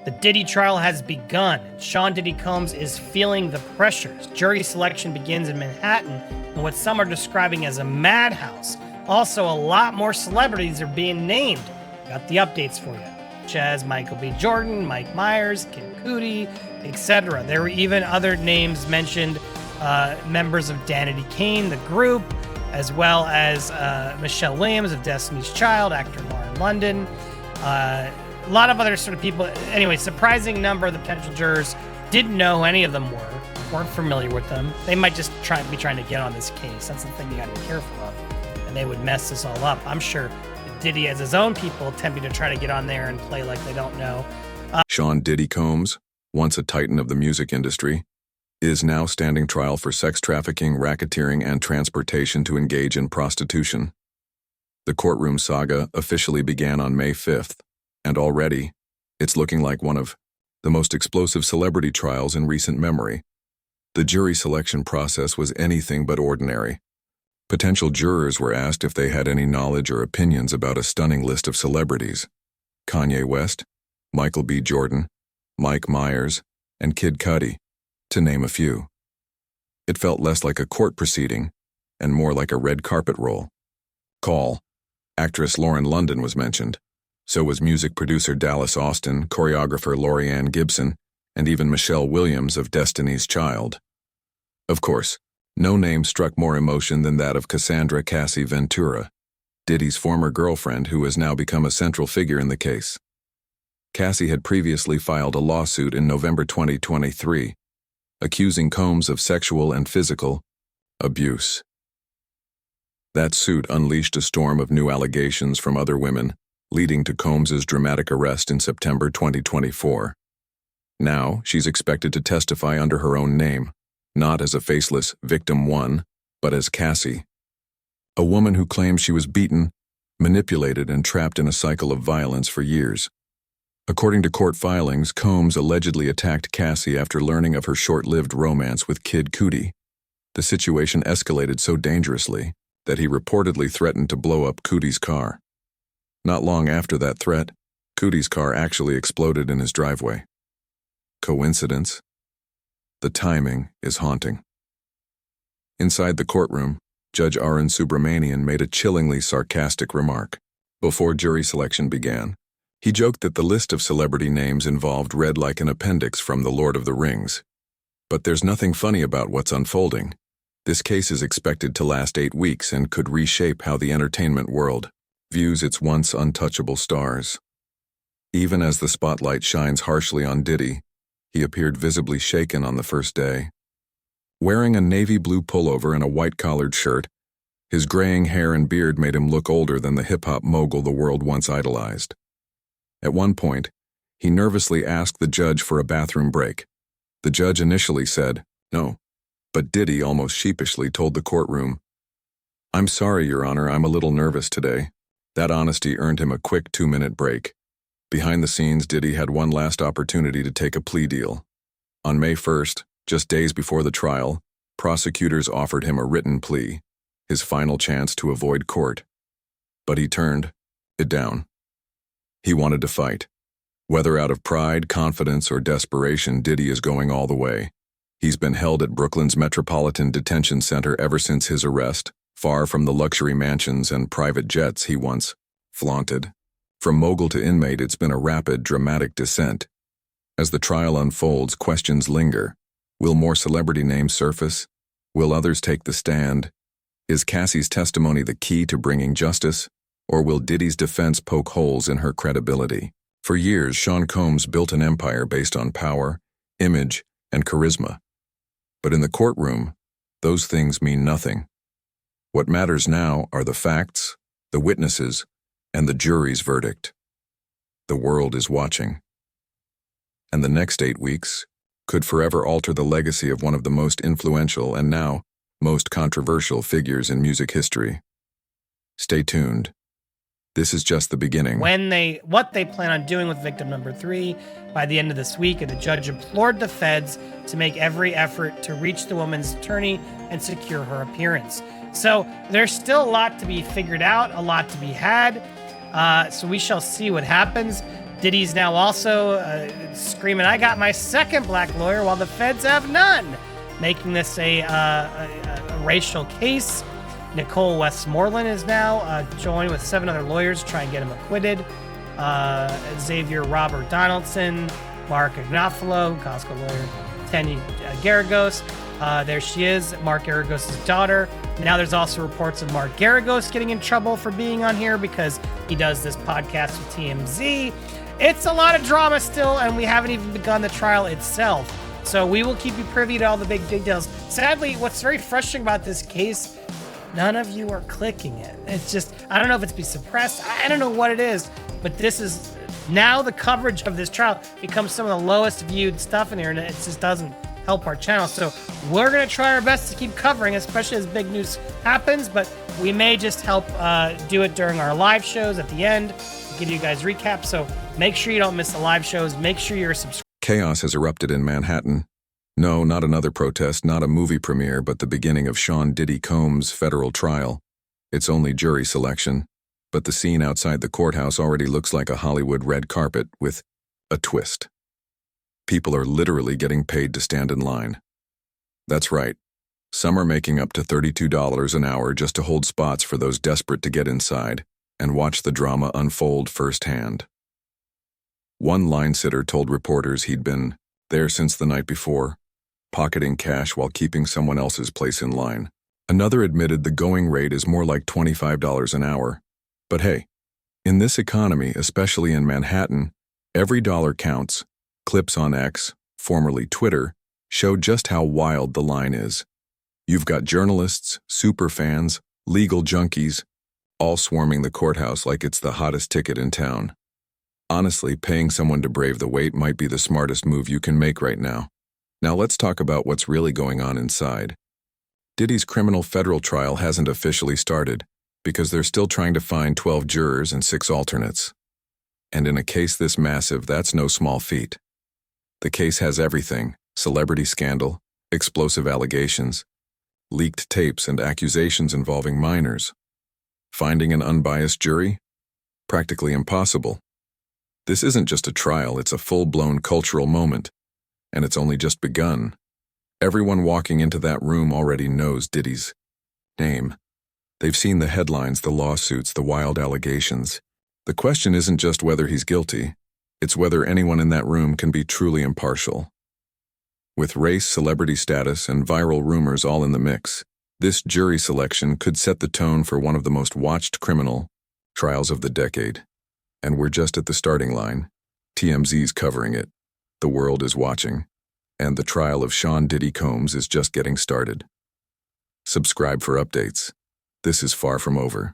The Diddy trial has begun. Sean Diddy Combs is feeling the pressures. Jury selection begins in Manhattan in what some are describing as a madhouse. Also, a lot more celebrities are being named. Got the updates for you, such as Michael B. Jordan, Mike Myers, Kid Cudi, etc. There were even other names mentioned, members of Danity Kane, the group, as well as Michelle Williams of Destiny's Child, actor Lauren London, a lot of other sort of people. Anyway, surprising number of the potential jurors didn't know who any of them weren't familiar with them. They might just be trying to get on this case. That's the thing you got to be careful of. And they would mess this all up. I'm sure Diddy has his own people attempting to try to get on there and play like they don't know. Sean Diddy Combs, once a titan of the music industry, is now standing trial for sex trafficking, racketeering, and transportation to engage in prostitution. The courtroom saga officially began on May 5th, and already, it's looking like one of the most explosive celebrity trials in recent memory. The jury selection process was anything but ordinary. Potential jurors were asked if they had any knowledge or opinions about a stunning list of celebrities: Kanye West, Michael B. Jordan, Mike Myers, and Kid Cudi, to name a few. It felt less like a court proceeding and more like a red carpet roll. Actress Lauren London was mentioned. So was music producer Dallas Austin, choreographer Lorianne Gibson, and even Michelle Williams of Destiny's Child. Of course, no name struck more emotion than that of Cassandra Cassie Ventura, Diddy's former girlfriend who has now become a central figure in the case. Cassie had previously filed a lawsuit in November 2023, accusing Combs of sexual and physical abuse. That suit unleashed a storm of new allegations from other women, leading to Combs's dramatic arrest in September 2024. Now, she's expected to testify under her own name, not as a faceless victim one, but as Cassie, a woman who claims she was beaten, manipulated, and trapped in a cycle of violence for years. According to court filings, Combs allegedly attacked Cassie after learning of her short-lived romance with Kid Cudi. The situation escalated so dangerously that he reportedly threatened to blow up Cudi's car. Not long after that threat, Cudi's car actually exploded in his driveway. Coincidence? The timing is haunting. Inside the courtroom, Judge Arun Subramanian made a chillingly sarcastic remark. Before jury selection began, he joked that the list of celebrity names involved read like an appendix from The Lord of the Rings. But there's nothing funny about what's unfolding. This case is expected to last 8 weeks and could reshape how the entertainment world views its once untouchable stars. Even as the spotlight shines harshly on Diddy, he appeared visibly shaken on the first day. Wearing a navy blue pullover and a white-collared shirt, his graying hair and beard made him look older than the hip-hop mogul the world once idolized. At one point, he nervously asked the judge for a bathroom break. The judge initially said no, but Diddy almost sheepishly told the courtroom, "I'm sorry, Your Honor, I'm a little nervous today." That honesty earned him a quick 2-minute break. Behind the scenes, Diddy had one last opportunity to take a plea deal. On May 1st, just days before the trial, prosecutors offered him a written plea, his final chance to avoid court. But he turned it down. He wanted to fight. Whether out of pride, confidence, or desperation, Diddy is going all the way. He's been held at Brooklyn's Metropolitan Detention Center ever since his arrest, far from the luxury mansions and private jets he once flaunted. From mogul to inmate, it's been a rapid, dramatic descent. As the trial unfolds, questions linger. Will more celebrity names surface? Will others take the stand? Is Cassie's testimony the key to bringing justice? Or will Diddy's defense poke holes in her credibility? For years, Sean Combs built an empire based on power, image, and charisma. But in the courtroom, those things mean nothing. What matters now are the facts, the witnesses, and the jury's verdict. The world is watching. And the next 8 weeks could forever alter the legacy of one of the most influential and now most controversial figures in music history. Stay tuned. This is just the beginning. What they plan on doing with victim number 3 by the end of this week, and the judge implored the feds to make every effort to reach the woman's attorney and secure her appearance. So there's still a lot to be figured out, a lot to be had. So we shall see what happens. Diddy's now also screaming, "I got my second black lawyer," while the feds have none, making this a racial case. Nicole Westmoreland is now joined with 7 other lawyers to try and get him acquitted. Xavier Robert Donaldson, Mark Agnafalo, Costco lawyer, Tanya Garagos. There she is, Mark Garagos' daughter. Now there's also reports of Mark Garagos getting in trouble for being on here because he does this podcast with TMZ. It's a lot of drama still, and we haven't even begun the trial itself. So we will keep you privy to all the big details. Sadly, what's very frustrating about this case, none of you are clicking it. It's just, I don't know if it's be suppressed. I don't know what it is, but this is, now the coverage of this trial becomes some of the lowest viewed stuff in here, and it just doesn't help our channel. So we're going to try our best to keep covering, especially as big news happens, but we may just help do it during our live shows at the end, give you guys recaps. So make sure you don't miss the live shows. Make sure you're subscribed. Chaos has erupted in Manhattan. No, not another protest, not a movie premiere, but the beginning of Sean Diddy Combs' federal trial. It's only jury selection, but the scene outside the courthouse already looks like a Hollywood red carpet with a twist. People are literally getting paid to stand in line. That's right. Some are making up to $32 an hour just to hold spots for those desperate to get inside and watch the drama unfold firsthand. One line sitter told reporters he'd been there since the night before, pocketing cash while keeping someone else's place in line. Another admitted the going rate is more like $25 an hour. But hey, in this economy, especially in Manhattan, every dollar counts. Clips on X, formerly Twitter, show just how wild the line is. You've got journalists, superfans, legal junkies, all swarming the courthouse like it's the hottest ticket in town. Honestly, paying someone to brave the wait might be the smartest move you can make right now. Now let's talk about what's really going on inside. Diddy's criminal federal trial hasn't officially started because they're still trying to find 12 jurors and 6 alternates. And in a case this massive, that's no small feat. The case has everything: celebrity scandal, explosive allegations, leaked tapes, and accusations involving minors. Finding an unbiased jury? Practically impossible. This isn't just a trial, it's a full-blown cultural moment, and it's only just begun. Everyone walking into that room already knows Diddy's name. They've seen the headlines, the lawsuits, the wild allegations. The question isn't just whether he's guilty, it's whether anyone in that room can be truly impartial. With race, celebrity status, and viral rumors all in the mix, this jury selection could set the tone for one of the most watched criminal trials of the decade. And we're just at the starting line. TMZ's covering it. The world is watching. And the trial of Sean Diddy Combs is just getting started. Subscribe for updates. This is far from over.